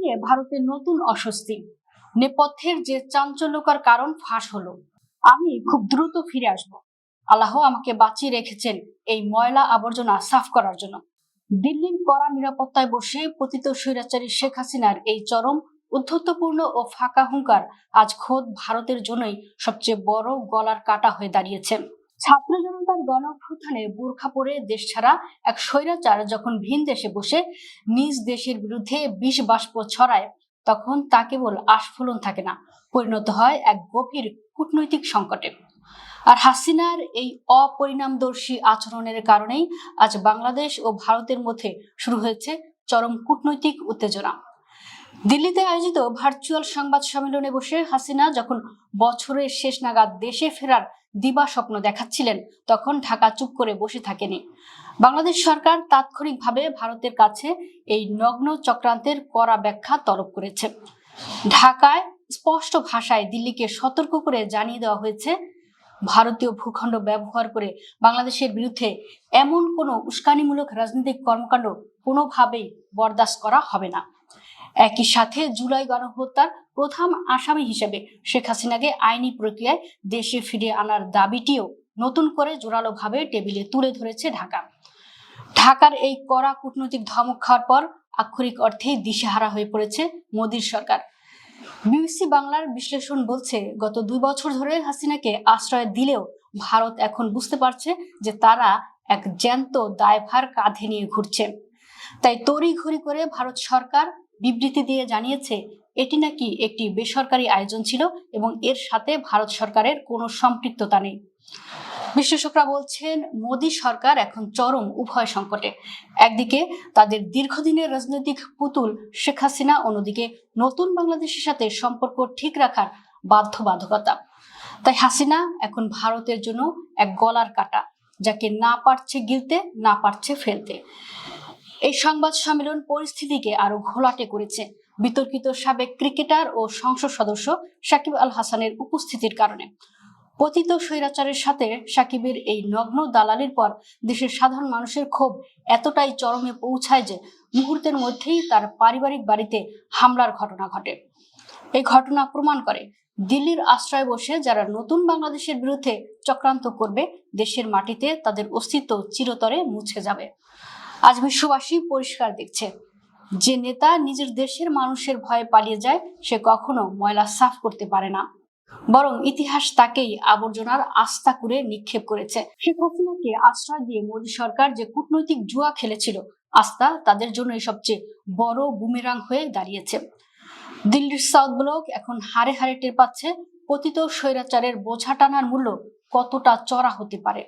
নিয়ে ভারতের নতুন অস্বস্তি। নেপথ্যের যে চাঞ্চল্যকর কারণ ফাঁস হলো। আমি খুব দ্রুত ফিরে আসব। আল্লাহ আমাকে বাঁচিয়ে রেখেছেন এই ময়লা আবর্জনা সাফ করার জন্য। দিল্লির কড়া নিরাপত্তায় বসে পতিত স্বৈরাচারী শেখ হাসিনার এই চরম উদ্ধত্তপূর্ণ ও ফাঁকা হুঙ্কার আজ খোদ ভারতের জন্যই সবচেয়ে বড় গলার কাটা হয়ে দাঁড়িয়েছে। ছাত্র জনতার গণঅভ্যুত্থানে বোরখা পরে দেশ ছাড়া এক স্বৈরাচার যখন ভিন দেশে বসে নিজ দেশের বিরুদ্ধে বিষ বাষ্প ছড়ায়, তখন তা কেবল আস্ফোলন থাকে না, পরিণত হয় এক গভীর কূটনৈতিক সংকটে। আর হাসিনার এই অপরিণামদর্শী আচরণের কারণেই আজ বাংলাদেশ ও ভারতের মধ্যে শুরু হয়েছে চরম কূটনৈতিক উত্তেজনা। দিল্লিতে আয়োজিত ভার্চুয়াল সংবাদ সম্মেলনে বসে হাসিনা যখন বছরের শেষ নাগাদ দেশে ফেরার দিবা স্বপ্ন দেখাচ্ছিলেন, তখন ঢাকা চুপ করে বসে থাকেনি। বাংলাদেশ সরকার তাৎক্ষণিকভাবে ভারতের কাছে এই নগ্ন চক্রান্তের কড়া ব্যাখ্যা তলব করেছে। ঢাকায় স্পষ্ট ভাষায় দিল্লিকে সতর্ক করে জানিয়ে দেওয়া হয়েছে, ভারতীয় ভূখণ্ড ব্যবহার করে বাংলাদেশের বিরুদ্ধে এমন কোনো উস্কানিমূলক রাজনৈতিক কর্মকাণ্ড কোনোভাবেই বরদাস্ত করা হবে না। একই সাথে জুলাই গণহত্যার প্রধান আসামি হিসেবে শেখ হাসিনাকে আইনি প্রক্রিয়ায় দেশে ফিরিয়ে আনার দাবিটিও নতুন করে জোরালোভাবে টেবিলে তুলে ধরেছে ঢাকা। ঢাকার এই কড়া কূটনৈতিক ধমক খাওয়ার পর আক্ষরিক অর্থেই দিশেহারা হয়ে পড়েছে মোদীর সরকার। বিবিসি বাংলার বিশ্লেষণ বলছে, গত 2 বছর ধরে হাসিনাকে আশ্রয় দিলেও ভারত এখন বুঝতে পারছে যে তারা এক জ্যান্ত দায়ভার কাঁধে নিয়ে ঘুরছে। তাই তড়িঘড়ি করে ভারত সরকার বিবৃতি দিয়ে জানিয়েছে এটি নাকি একটি বেসরকারি আয়োজন ছিল এবং এর সাথে ভারত সরকারের কোনো সম্পৃক্ততা নেই। বিশ্লেষকরা বলছেন, মোদী সরকার এখন চরম উভয় সংকটে। একদিকে তাদের দীর্ঘদিনের রাজনৈতিক পুতুল শেখ হাসিনা, অন্যদিকে নতুন বাংলাদেশের সাথে সম্পর্ক ঠিক রাখার বাধ্যবাধকতা। তাই হাসিনা এখন ভারতের জন্য এক গলার কাটা, যাকে না পারছে গিলতে, না পারছে ফেলতে। এই সংবাদ সম্মেলন পরিস্থিতিকে আরো ঘোলাটে করেছে বিতর্কিত সাবেক ক্রিকেটার ও সংসদ সদস্য সাকিব আল হাসানের উপস্থিতির কারণে। পতিত স্বৈরাচারের সাথে সাকিবের এই নগ্ন দালালির পর দেশের সাধারণ মানুষের ক্ষোভ এতটাই চরমে পৌঁছায় যে মুহূর্তের মধ্যেই তার পারিবারিক বাড়িতে হামলার ঘটনা ঘটে। এই ঘটনা প্রমাণ করে, দিল্লির আশ্রয় বসে যারা নতুন বাংলাদেশের বিরুদ্ধে চক্রান্ত করবে, দেশের মাটিতে তাদের অস্তিত্ব চিরতরে মুছে যাবে। আজ বিশ্ববাসী পরিষ্কার দেখছে, যে নেতা নিজের দেশের মানুষের ভয়ে পালিয়ে যায়, সে কখনো ময়লা সাফ করতে পারে না, বরং ইতিহাস তাকেই আবর্জনার আস্থা করে নিক্ষেপ করেছে। শেখ হাসিনাকে আশ্রয় দিয়ে মোদী সরকার যে কূটনৈতিক জুয়া খেলেছিল, আস্থা তাদের জন্য সবচেয়ে বড় বুমেরাং হয়ে দাঁড়িয়েছে। দিল্লির সাউথ ব্লক এখন হাড়ে হাড়ে টের পাচ্ছে পতিত স্বৈরাচারের বোঝা টানার মূল্য কতটা চড়া হতে পারে।